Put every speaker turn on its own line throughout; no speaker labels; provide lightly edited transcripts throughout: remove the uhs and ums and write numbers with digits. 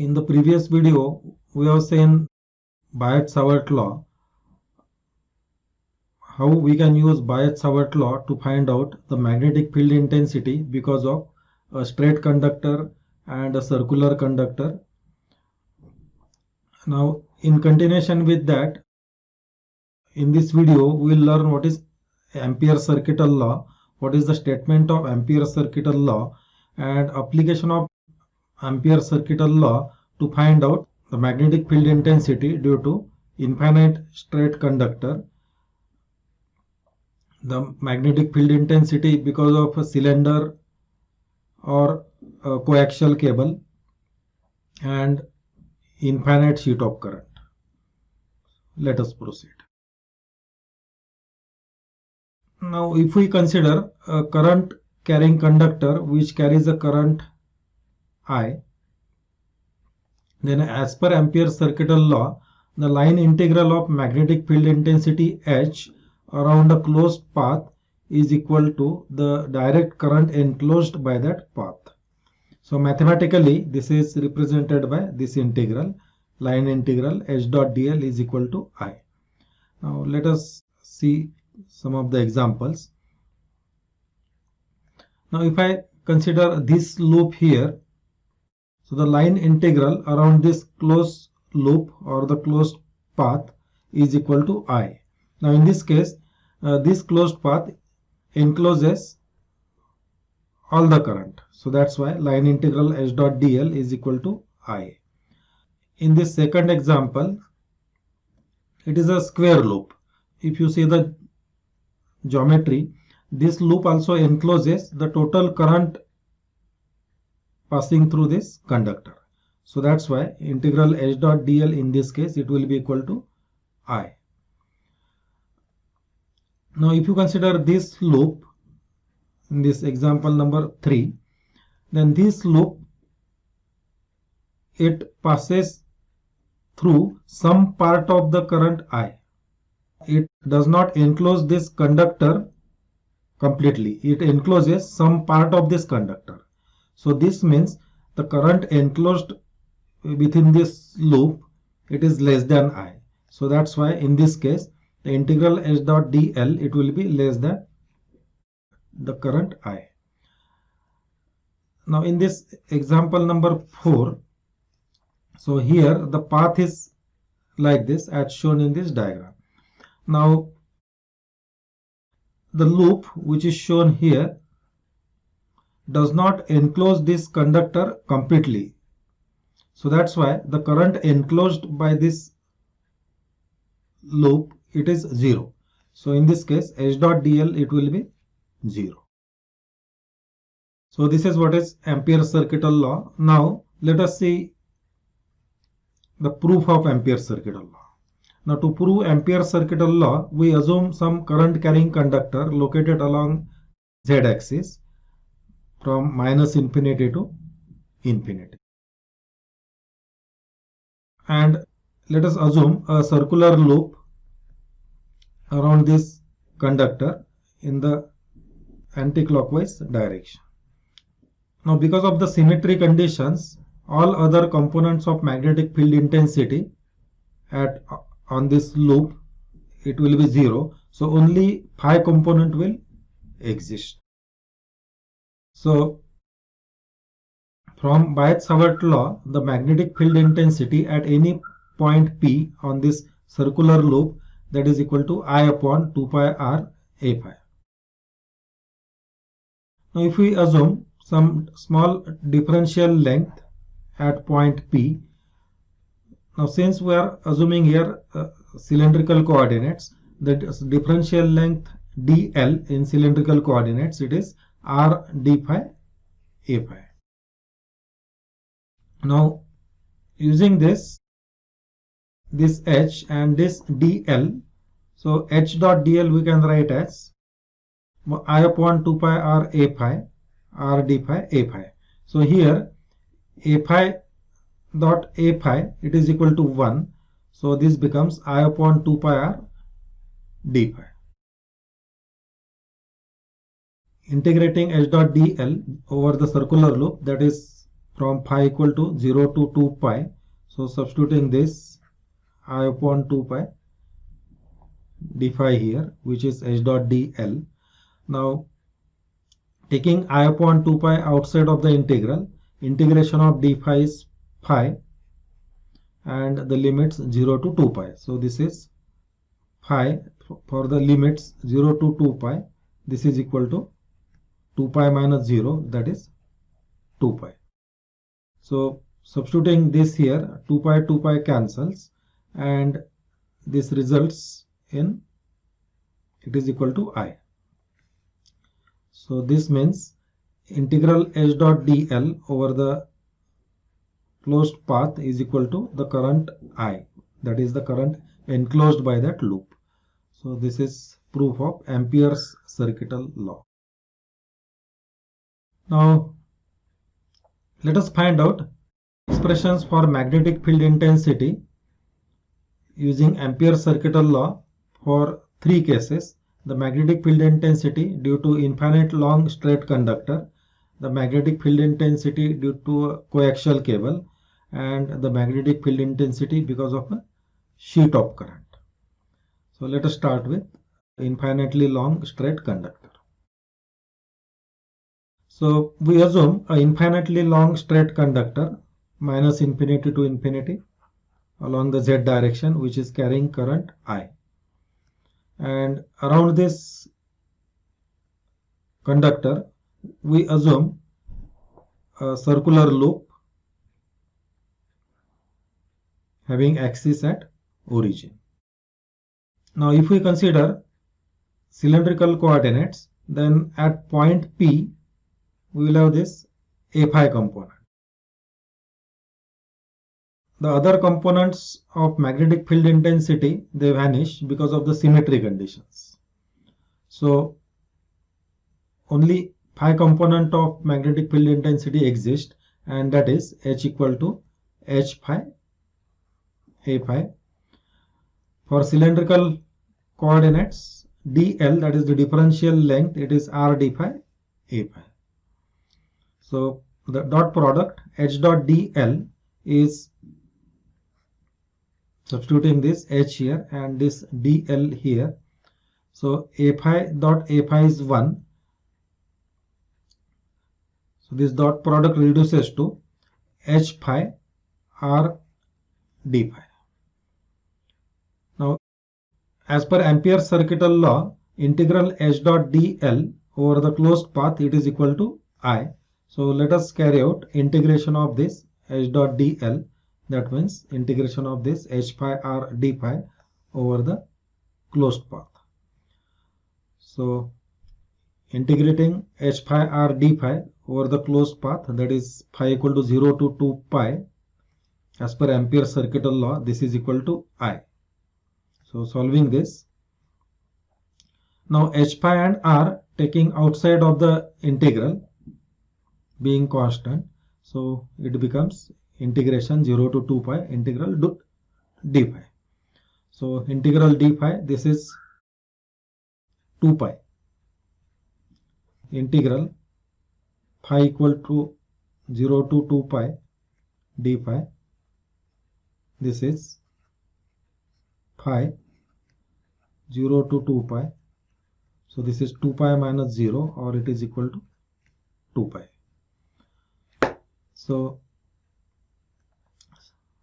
In the previous video, we have seen Biot-Savart law, how we can use Biot-Savart law to find out the magnetic field intensity because of a straight conductor and a circular conductor. Now, in continuation with that, in this video, we will learn what is Ampere-Circuital law, what is the statement of Ampere-Circuital law, and application of Ampere-Circuital law to find out the magnetic field intensity due to infinite straight conductor, the magnetic field intensity because of a cylinder or a coaxial cable, and infinite sheet of current. Let us proceed. Now, if we consider a current carrying conductor which carries a current I, then as per Ampere-Circuital law, the line integral of magnetic field intensity H around a closed path is equal to the direct current enclosed by that path. So mathematically, this is represented by this integral, line integral H dot dl is equal to I. Now let us see some of the examples. Now if I consider this loop here, so the line integral around this closed loop or the closed path is equal to I. Now in this case, this closed path encloses all the current. So that's why line integral H dot dl is equal to I. In this second example, it is a square loop. If you see the geometry, this loop also encloses the total current passing through this conductor. So that's why integral H dot dl in this case, it will be equal to I. Now if you consider this loop in this example number 3, then this loop, it passes through some part of the current I. It does not enclose this conductor completely. It encloses some part of this conductor. So this means the current enclosed within this loop, it is less than I. So that's why in this case, the integral H dot dl, it will be less than the current I. Now in this example number 4, so here the path is like this as shown in this diagram. Now the loop which is shown here does not enclose this conductor completely. So that's why the current enclosed by this loop, it is 0. So in this case, H dot dl, it will be 0. So this is what is Ampere-Circuital law. Now let us see the proof of Ampere-Circuital law. Now to prove Ampere-Circuital law, we assume some current carrying conductor located along z-axis from minus infinity to infinity. And let us assume a circular loop around this conductor in the anti-clockwise direction. Now because of the symmetry conditions, all other components of magnetic field intensity on this loop, it will be 0. So only phi component will exist. So from Biot-Savart law, the magnetic field intensity at any point P on this circular loop, that is equal to I upon 2 pi r a phi. Now if we assume some small differential length at point P, now since we are assuming here cylindrical coordinates, the differential length dl in cylindrical coordinates, it is r d phi a phi. Now using this h and this dl, so h dot dl we can write as I upon 2 pi r a phi r d phi a phi. So here a phi dot a phi, it is equal to 1. So this becomes I upon 2 pi r d phi. Integrating h dot dl over the circular loop, that is from phi equal to 0 to 2 pi. So substituting this I upon 2 pi d phi here, which is h dot dl. Now taking I upon 2 pi outside of the integral, integration of d phi is phi and the limits 0 to 2 pi. So this is phi for the limits 0 to 2 pi. This is equal to 2 pi minus 0, that is 2 pi. So substituting this here, 2 pi cancels and this results in it is equal to I. So this means integral h dot dl over the closed path is equal to the current I, that is the current enclosed by that loop. So this is proof of Ampere's circuital law. Now let us find out expressions for magnetic field intensity using Ampere's circuital law for three cases: the magnetic field intensity due to infinite long straight conductor, the magnetic field intensity due to a coaxial cable, and the magnetic field intensity because of a sheet of current. So let us start with infinitely long straight conductor. So we assume an infinitely long straight conductor minus infinity to infinity along the z direction, which is carrying current I. And around this conductor, we assume a circular loop having axis at origin. Now if we consider cylindrical coordinates, then at point P, we will have this a phi component. The other components of magnetic field intensity, they vanish because of the symmetry conditions. So only phi component of magnetic field intensity exists, and that is H equal to H phi a phi. For cylindrical coordinates, dl, that is the differential length, it is r d phi a phi. So the dot product H dot dl is, substituting this h here and this dl here, so a phi dot a phi is 1. So this dot product reduces to h phi r d phi. Now as per Ampere's circuital law, integral h dot dl over the closed path, it is equal to I. So let us carry out integration of this h dot dl. That means integration of this h phi r d phi over the closed path. So integrating h phi r d phi over the closed path, that is phi equal to 0 to 2 pi, as per Ampere's circuital law, this is equal to I. So solving this, now h phi and r taking outside of the integral being constant, so it becomes integration 0 to 2 pi integral d phi. So integral d phi, this is 2 pi integral phi equal to 0 to 2 pi d phi. This is phi 0 to 2 pi. So this is 2 pi minus 0, or it is equal to 2 pi. So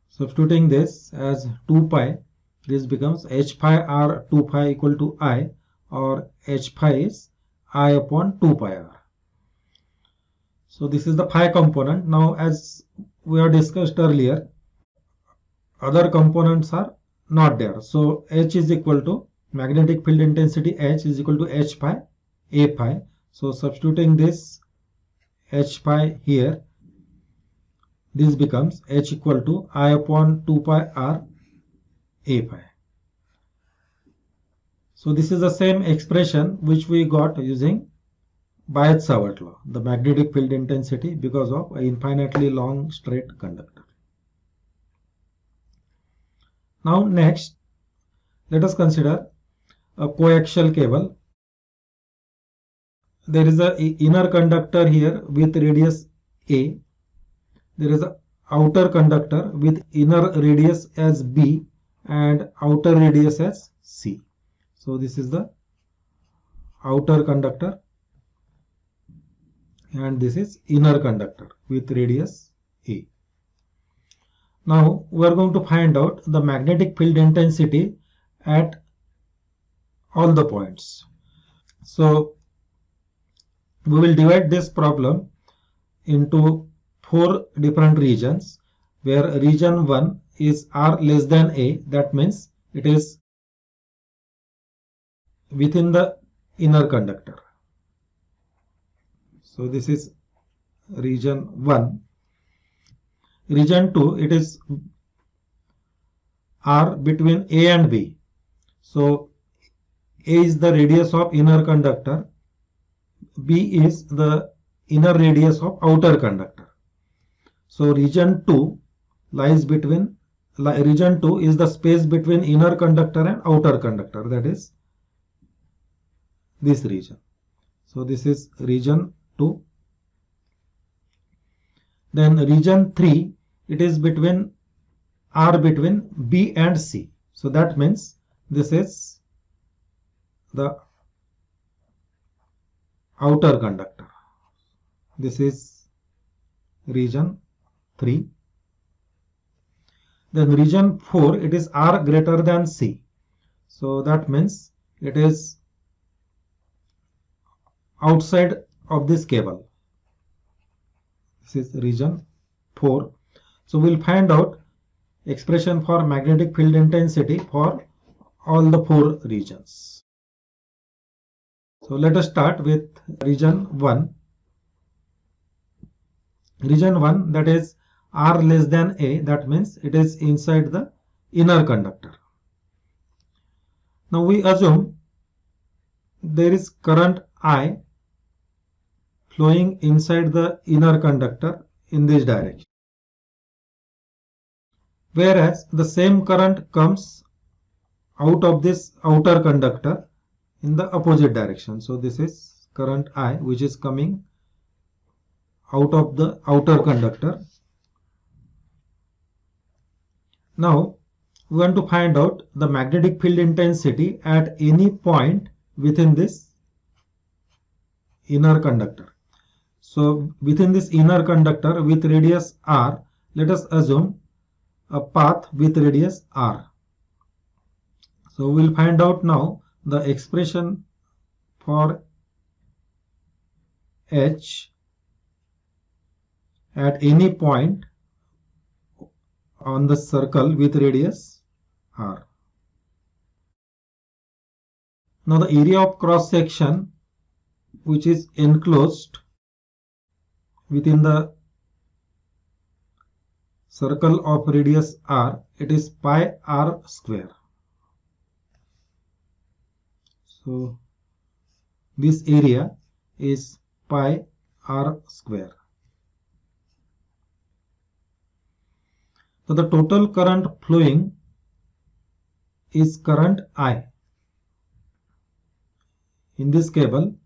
substituting this as 2 pi, this becomes h phi r 2 pi equal to I, or h phi is I upon 2 pi r. So this is the phi component. Now as we have discussed earlier, other components are not there. So h is equal to magnetic field intensity, h is equal to h phi a phi. So substituting this h phi here, this becomes h equal to I upon 2 pi r a phi. So this is the same expression which we got using Biot-Savart law, the magnetic field intensity because of an infinitely long straight conductor. Now next, let us consider a coaxial cable. There is an inner conductor here with radius a, there is a outer conductor with inner radius as B and outer radius as C. So this is the outer conductor and this is inner conductor with radius A. Now we are going to find out the magnetic field intensity at all the points. So we will divide this problem into 4 different regions, where region 1 is R less than A, that means it is within the inner conductor. So this is region 1. Region 2, it is R between A and B. So A is the radius of inner conductor, B is the inner radius of outer conductor. So region 2 lies between, region 2 is the space between inner conductor and outer conductor, that is this region. So this is region 2. Then region 3, it is between R between B and C. So that means this is the outer conductor. This is region 3. Then region 4, it is R greater than C. So that means it is outside of this cable. This is region 4. So we'll find out expression for magnetic field intensity for all the 4 regions. So let us start with region 1. Region 1, that is R less than A, that means it is inside the inner conductor. Now we assume there is current I flowing inside the inner conductor in this direction, whereas the same current comes out of this outer conductor in the opposite direction. So this is current I which is coming out of the outer conductor. Now we want to find out the magnetic field intensity at any point within this inner conductor. So within this inner conductor with radius R, let us assume a path with radius R. So we'll find out now the expression for H at any point on the circle with radius R. Now the area of cross section which is enclosed within the circle of radius R, it is pi R square. So this area is pi R square. So the total current flowing is current I. In this cable,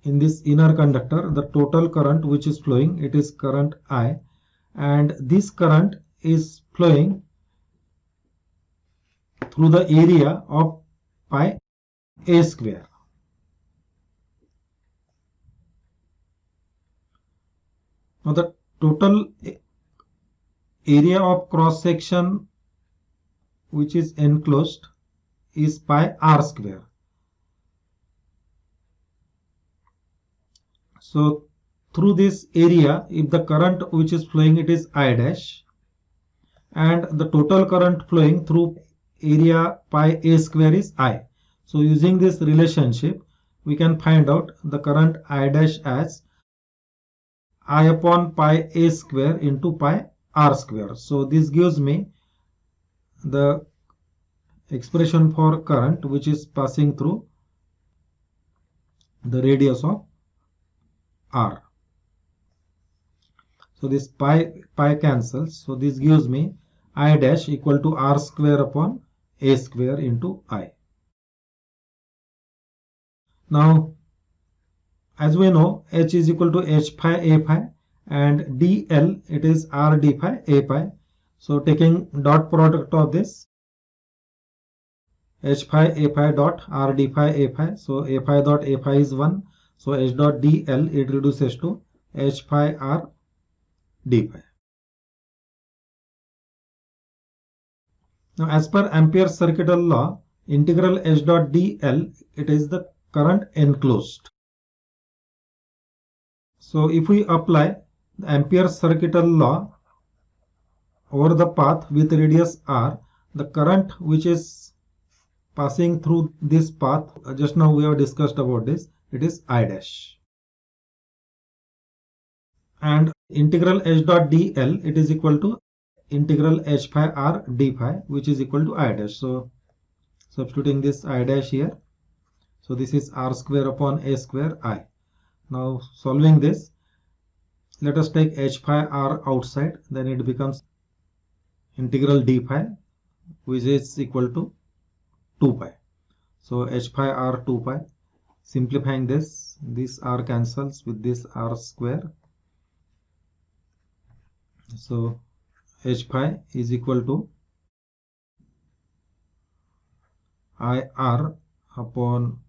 in this inner conductor, the total current which is flowing, it is current I, and this current is flowing through the area of pi A square. Now the total area of cross section which is enclosed is pi R square. So through this area, if the current which is flowing, it is I dash, and the total current flowing through area pi A square is I. So using this relationship, we can find out the current I dash as I upon pi A square into pi R square. So this gives me the expression for current which is passing through the radius of R. So this pi cancels. So this gives me I dash equal to R square upon A square into I. Now, as we know, H is equal to H phi A phi, and dl, it is r d phi a pi. So taking dot product of this, h phi a pi dot r d phi a pi. So a pi dot a pi is 1. So h dot dl, it reduces to h phi r d phi. Now as per Ampere's circuital law, integral h dot dl, it is the current enclosed. So if we apply the Ampere's circuital law over the path with radius r, the current which is passing through this path, just now we have discussed about this, it is I dash. And integral h dot dl, it is equal to integral h phi r d phi, which is equal to I dash. So substituting this I dash here, so this is r square upon a square I. Now solving this, let us take h phi r outside, then it becomes integral d phi, which is equal to 2 pi. So h phi r 2 pi. Simplifying this r cancels with this r square. So h pi is equal to I r upon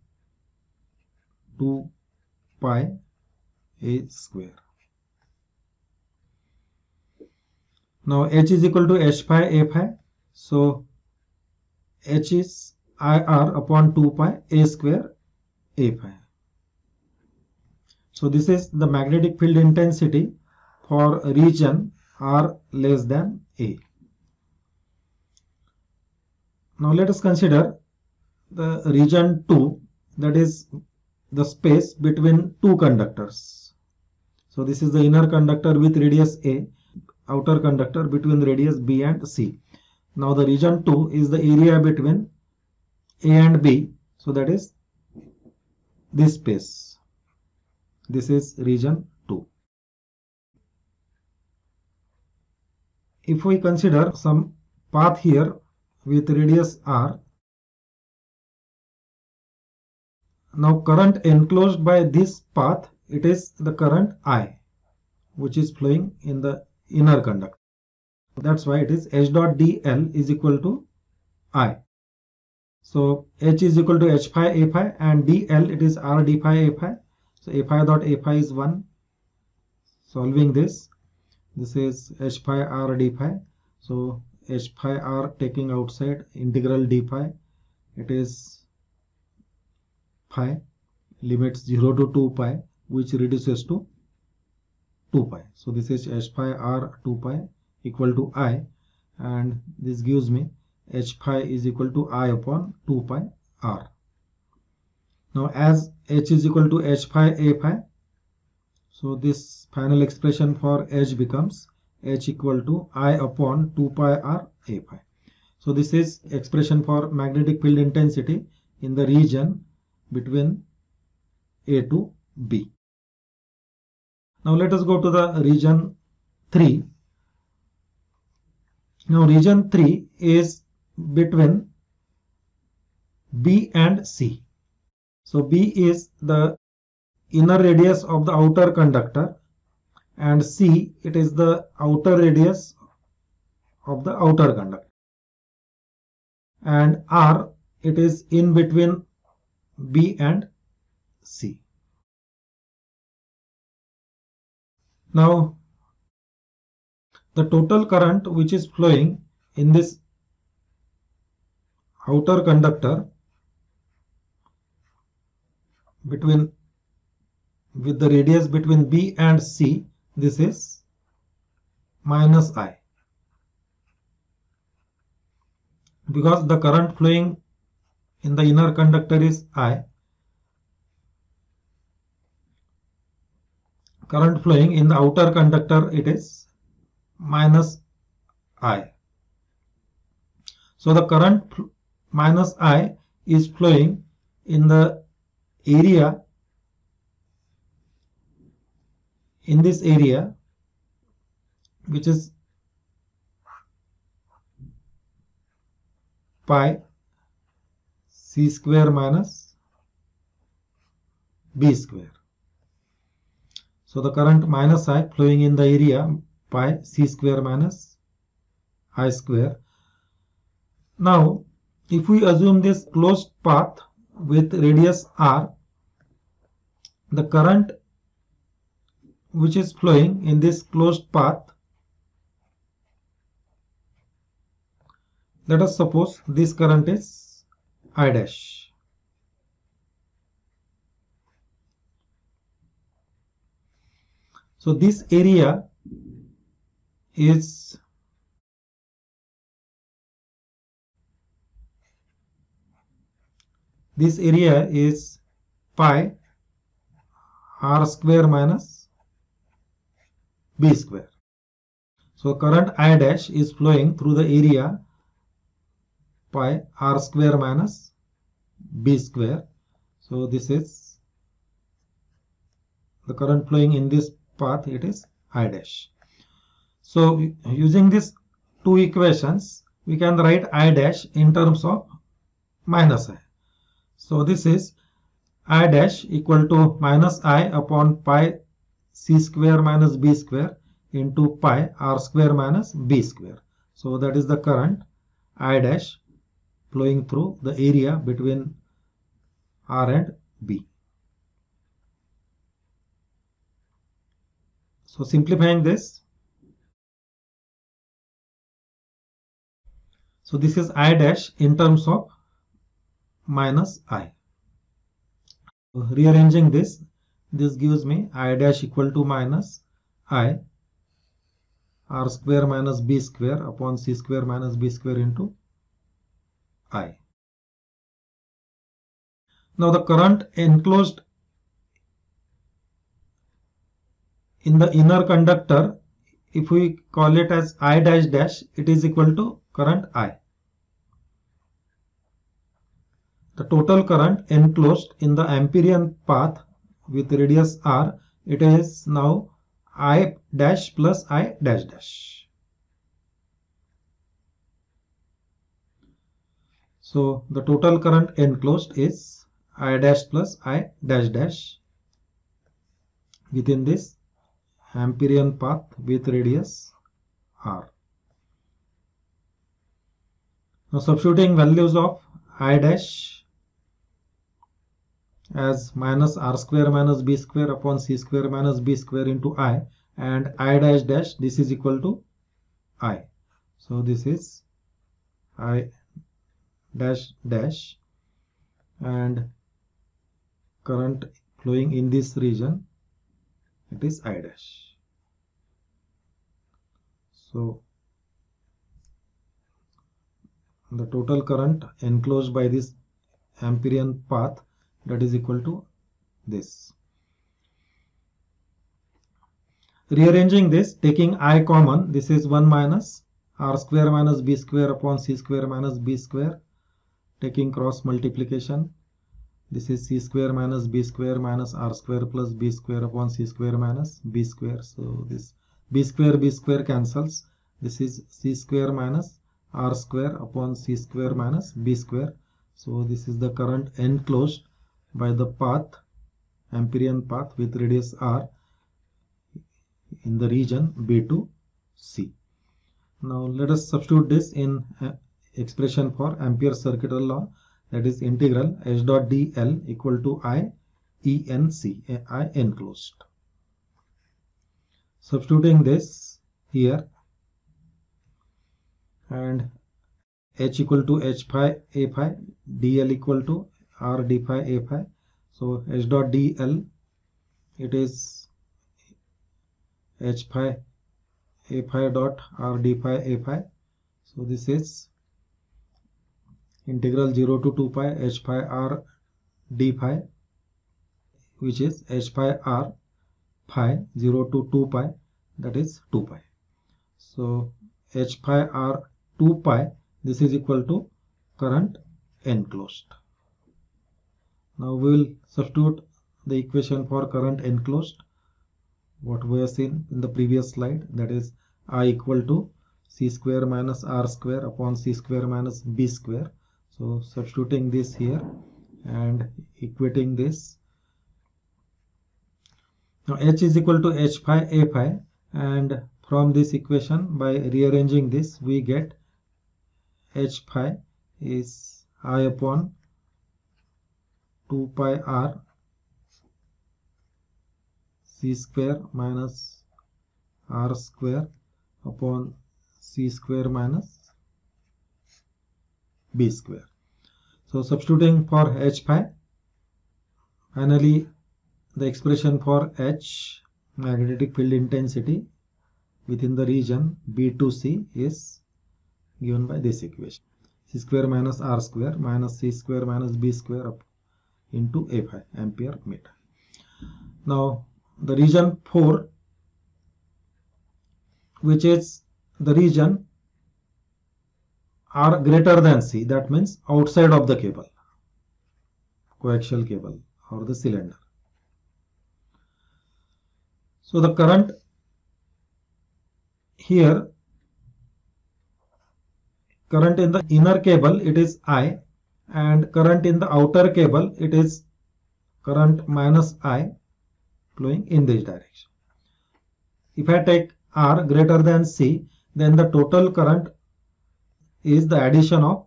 2 pi a square. Now h is equal to h phi a phi. So h is I r upon 2 pi a square a phi. So this is the magnetic field intensity for region r less than a. Now let us consider the region 2, that is the space between two conductors. So this is the inner conductor with radius a, outer conductor between radius b and c. Now the region 2 is the area between a and b, so that is this space. This is region 2. If we consider some path here with radius r, now current enclosed by this path, it is the current I, which is flowing in the inner conductor. That's why it is h dot dl is equal to I. So h is equal to h phi a phi, and dl, it is r d phi a phi. So a phi dot a phi is 1. Solving this is h phi r d phi. So h phi r taking outside, integral d phi, it is phi, limits 0 to 2 pi, which reduces to 2 pi. So this is h phi r 2 pi equal to I, and this gives me h phi is equal to I upon 2 pi r. Now as h is equal to h phi a phi, so this final expression for h becomes h equal to I upon 2 pi r a phi. So this is expression for magnetic field intensity in the region between A to B. Now let us go to the region 3. Now region 3 is between B and C. So B is the inner radius of the outer conductor, and C, it is the outer radius of the outer conductor, and R, it is in between B and C. Now the total current which is flowing in this outer conductor with the radius between B and C, this is minus I, because the current flowing in the inner conductor is I. Current flowing in the outer conductor, it is minus I. So the current minus I is flowing in the area, in this area, which is pi c square minus b square. So the current minus I flowing in the area pi c square minus I square. Now if we assume this closed path with radius r, the current which is flowing in this closed path, let us suppose this current is I dash. So this area is pi r square minus b square. So current I dash is flowing through the area pi r square minus b square. So this is the current flowing in this path, it is I dash. So using these two equations, we can write I dash in terms of minus I. So this is I dash equal to minus I upon pi c square minus b square into pi r square minus b square. So that is the current I dash flowing through the area between R and B. So simplifying this, so this is I dash in terms of minus I. So rearranging this gives me I dash equal to minus I r square minus b square upon c square minus b square into I. Now the current enclosed in the inner conductor, if we call it as I dash dash, it is equal to current I. The total current enclosed in the Amperian path with radius r, it is now I dash plus I dash dash. So the total current enclosed is I dash plus I dash dash within this Amperian path with radius r. Now substituting values of I dash as minus r square minus b square upon c square minus b square into I, and I dash dash, this is equal to I. So this is I dash dash, and current flowing in this region, it is I dash. So the total current enclosed by this Amperian path, that is equal to this. Rearranging this, taking I common, this is 1 minus r square minus b square upon c square minus b square. Taking cross multiplication, this is c square minus b square minus r square plus b square upon c square minus b square. So this b square cancels. This is c square minus r square upon c square minus b square. So this is the current enclosed by the path, Amperian path with radius r in the region B to C. Now let us substitute this in expression for Ampere's circuital law, that is integral h dot dl equal to I ENC, I enclosed. Substituting this here, and h equal to h phi a phi, dl equal to r d phi a phi. So h dot dl, it is h phi a phi dot r d phi a phi. So this is integral 0 to 2 pi h phi r d phi, which is h phi r phi 0 to 2 pi, that is 2 pi. So h phi r 2 pi, this is equal to current enclosed. Now we will substitute the equation for current enclosed, what we have seen in the previous slide, that is I equal to c square minus r square upon c square minus b square. So substituting this here and equating this, Now H is equal to H phi A phi, and from this equation, by rearranging this, we get H phi is I upon 2 pi r c square minus r square upon c square minus b square. So substituting for H phi, finally the expression for H, magnetic field intensity within the region B to C, is given by this equation: c square minus r square minus c square minus b square up into A phi, ampere meter. Now the region 4, which is the region R greater than C, that means outside of the cable, coaxial cable or the cylinder. So the current here, current in the inner cable, it is I, and current in the outer cable, it is current minus I flowing in this direction. If I take R greater than C, then the total current is the addition of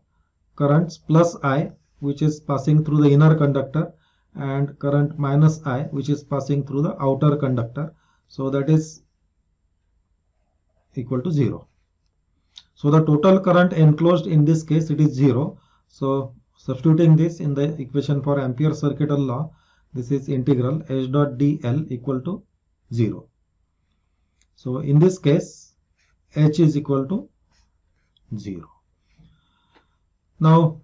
currents plus I, which is passing through the inner conductor, and current minus I, which is passing through the outer conductor. So that is equal to 0. So the total current enclosed in this case, it is 0. So substituting this in the equation for Ampere circuital law, this is integral H dot dl equal to 0. So in this case, H is equal to 0. Now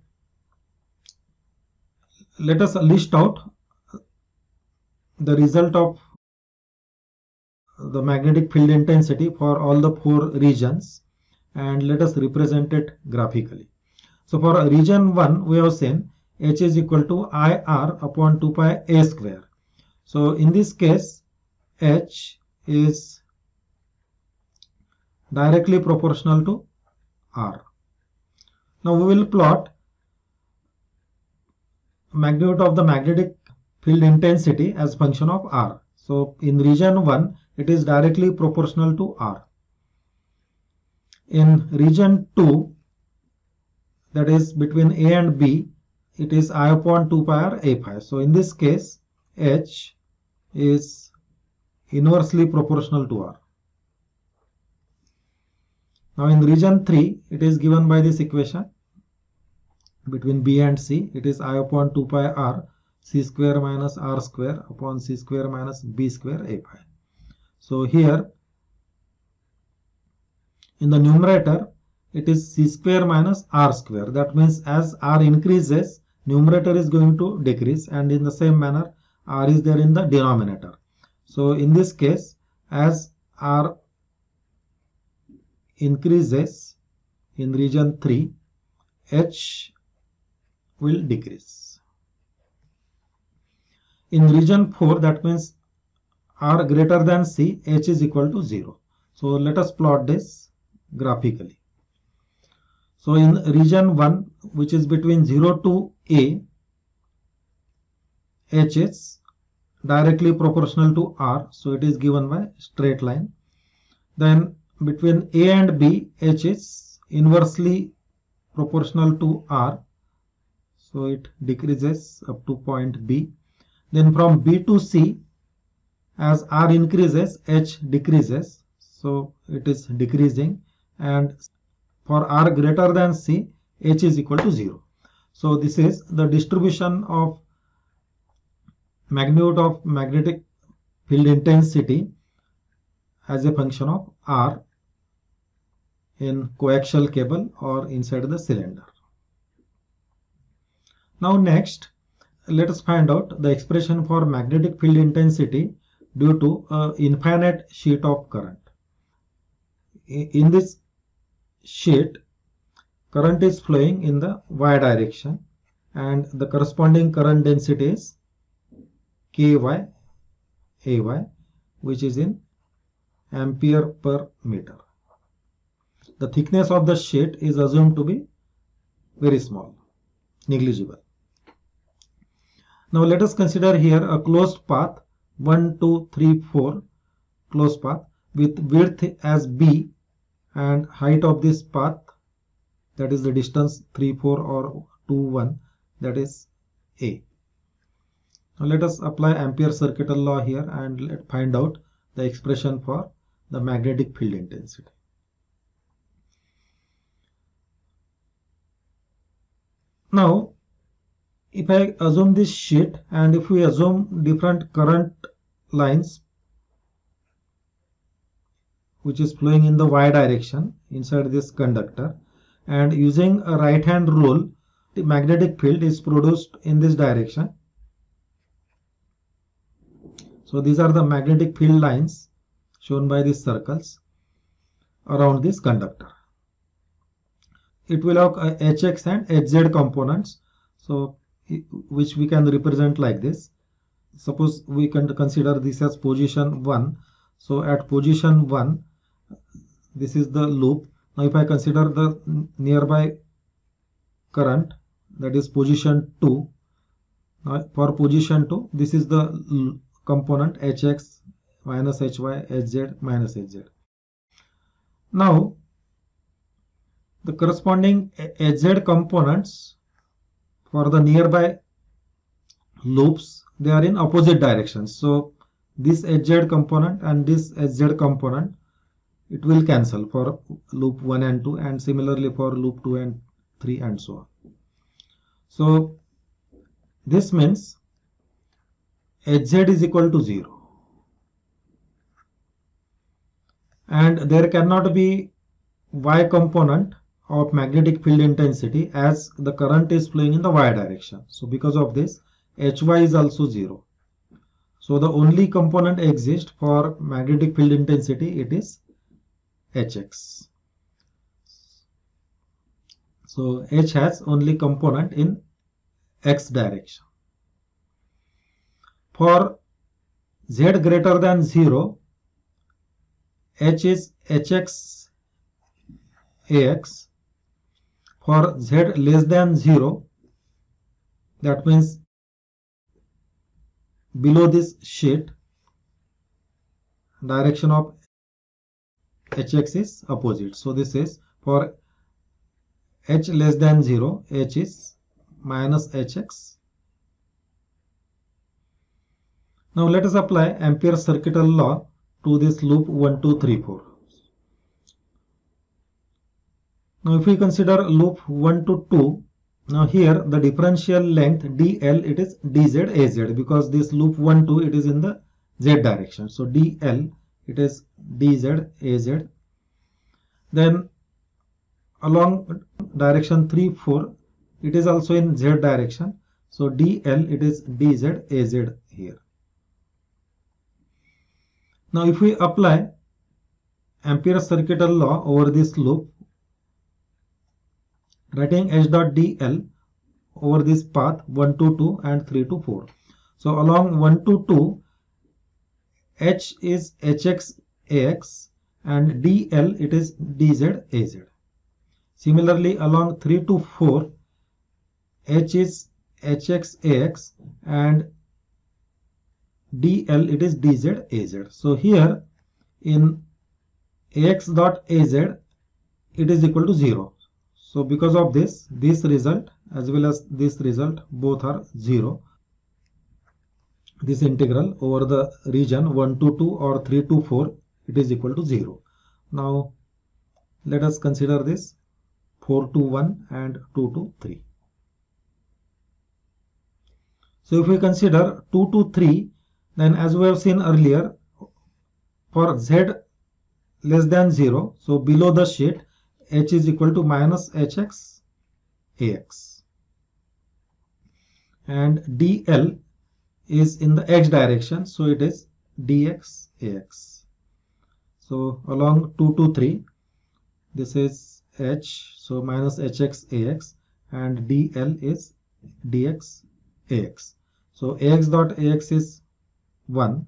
let us list out the result of the magnetic field intensity for all the 4 regions, and let us represent it graphically. So for region 1, we have seen H is equal to IR upon 2 pi A square. So in this case, H is directly proportional to R. Now we will plot magnitude of the magnetic field intensity as function of R. So in region 1, it is directly proportional to R. In region 2, that is between A and B, it is I upon 2 pi r A phi. So in this case, H is inversely proportional to R. Now in region 3, it is given by this equation. Between B and C, it is I upon 2 pi r c square minus r square upon c square minus b square A phi. So here in the numerator, it is c square minus r square. That means as r increases, numerator is going to decrease, and in the same manner, r is there in the denominator. So in this case, as r increases in region 3, H will decrease. In region 4, that means R greater than C, H is equal to 0. So let us plot this graphically. So in region 1, which is between 0 to A, H is directly proportional to R, so it is given by straight line. Then between A and B, H is inversely proportional to R, so it decreases up to point B. Then from B to C, as R increases, H decreases, so it is decreasing, and for R greater than C, H is equal to 0. So this is the distribution of magnitude of magnetic field intensity as a function of R in coaxial cable or inside the cylinder. Now next, let us find out the expression for magnetic field intensity due to an infinite sheet of current. In this sheet, current is flowing in the y direction, and the corresponding current density is Ky Ay, which is in ampere per meter. The thickness of the sheet is assumed to be very small, negligible. Now let us consider here a closed path 1, 2, 3, 4 closed path with width as b and height of this path, that is the distance 3, 4 or 2, 1, that is a. Now let us apply Ampere's circuital law here and let's find out the expression for the magnetic field intensity. Now if I assume this sheet and if we assume different current lines which is flowing in the y direction inside this conductor, and using a right hand rule, the magnetic field is produced in this direction. So these are the magnetic field lines shown by these circles around this conductor. It will have hx and hz components, so which we can represent like this. Suppose we can consider this as position 1. So at position 1, this is the loop. Now if I consider the nearby current, that is position 2. Now for position 2, this is the component hx minus hy, hz minus hz. Now the corresponding hz components for the nearby loops, they are in opposite directions. So this hz component and this hz component, it will cancel for loop 1 and 2, and similarly for loop 2 and 3 and so on. So this means hz is equal to 0, and there cannot be y component of magnetic field intensity as the current is flowing in the y direction. So because of this, hy is also 0. So the only component exists for magnetic field intensity, it is hx. So h has only component in x direction. For z greater than 0, h is hx ax. For z less than 0, that means below this sheet, direction of hx is opposite. So this is for h less than 0, h is minus hx. Now let us apply Ampere's circuital law to this loop 1, 2, 3, 4. Now if we consider loop 1 to 2, now here the differential length dl, it is dz az, because this loop 1, 2, it is in the z direction. So dl, it is dz az. Then along direction 3, 4, it is also in z direction. So dl, it is dz az here. Now if we apply Ampere's circuital law over this loop, writing h dot dl over this path 1 to 2 and 3 to 4. So along 1 to 2, h is hx ax and dl, it is dz az. Similarly along 3 to 4, h is hx ax and dl, it is dz az. So here in ax dot az, it is equal to 0. So because of this result as well as this result, both are 0. This integral over the region 1 to 2 or 3 to 4, it is equal to 0. Now let us consider this 4 to 1 and 2 to 3. So if we consider 2 to 3, then as we have seen earlier, for z less than 0, so below the sheet, h is equal to minus hx ax, and dl is in the x direction, so it is dx ax. So along 2 to 3, this is h, so minus hx ax, and dl is dx ax. So ax dot ax is 1.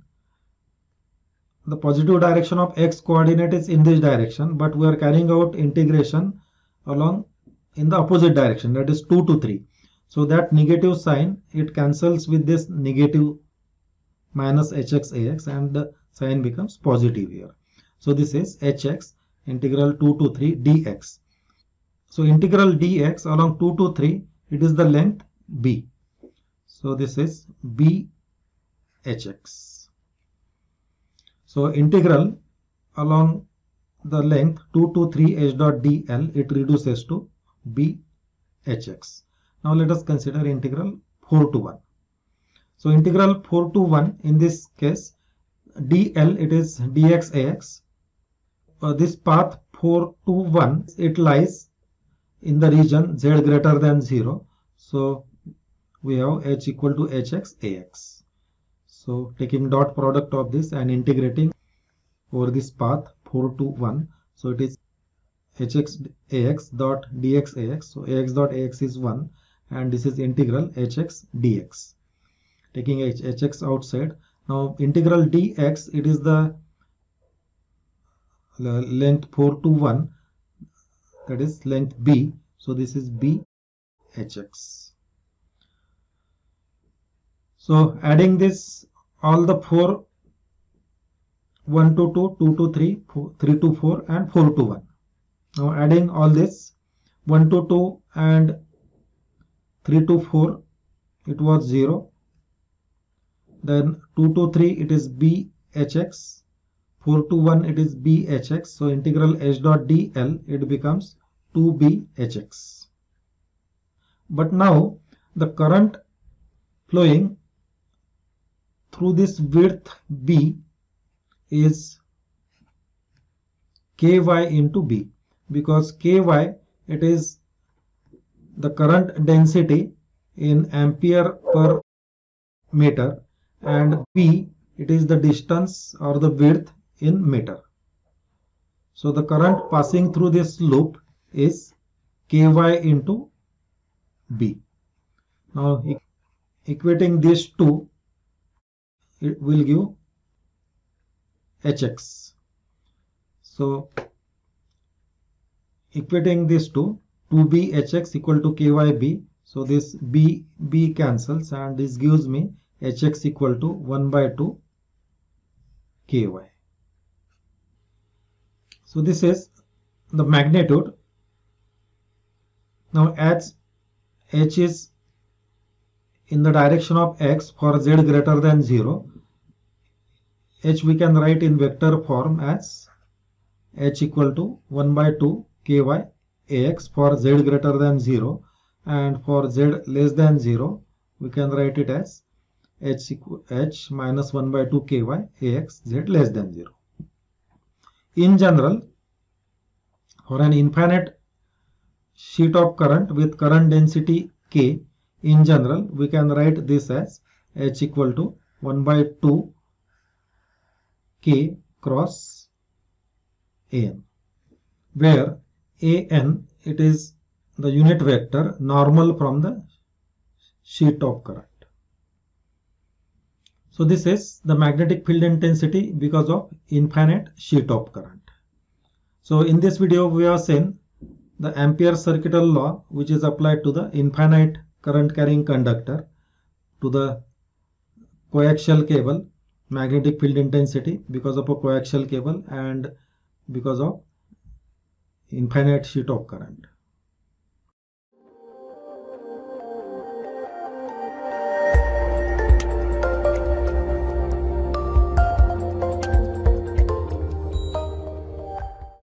The positive direction of x coordinate is in this direction, but we are carrying out integration along in the opposite direction, that is 2 to 3. So that negative sign, it cancels with this negative minus hx ax, and the sign becomes positive here. So this is hx integral 2 to 3 dx. So integral dx along 2 to 3, it is the length b. So this is b hx. So integral along the length 2 to 3 h dot dl, it reduces to b hx. Now let us consider integral 4 to 1. So integral 4 to 1, in this case dl, it is dx ax. This path 4 to 1, it lies in the region z greater than 0. So we have h equal to hx ax. So taking dot product of this and integrating over this path 4 to 1. So it is hx ax dot dx ax. So ax dot ax is 1, and this is integral hx dx. Taking hx outside. Now integral dx, it is the length 4 to 1, that is length b. So this is b hx. So adding this, all the 4, 1 to 2, 2 to 3, 3 to 4, and 4 to 1. Now adding all this, 1 to 2 and 3 to 4, it was 0. Then 2 to 3, it is b hx. 4 to 1, it is b hx. So integral h dot dl, it becomes 2b hx. But now the current flowing through this width b is ky into b, because ky, it is the current density in ampere per meter, and b, it is the distance or the width in meter. So the current passing through this loop is ky into b. Now equating these two, it will give hx. So equating these two, 2b hx equal to kyb. So this b cancels, and this gives me hx equal to 1 by 2 ky. So this is the magnitude. Now as h is in the direction of x for z greater than 0, h we can write in vector form as h equal to 1 by 2 ky ax for z greater than 0, and for z less than 0 we can write it as h minus 1 by 2 ky ax z less than 0. In general, for an infinite sheet of current with current density k, in general we can write this as h equal to 1 by 2 k cross an, where an, it is the unit vector normal from the sheet of current. So this is the magnetic field intensity because of infinite sheet of current. So in this video we have seen the Ampere's circuital law, which is applied to the infinite current carrying conductor, to the coaxial cable, magnetic field intensity because of a coaxial cable and because of infinite sheet of current.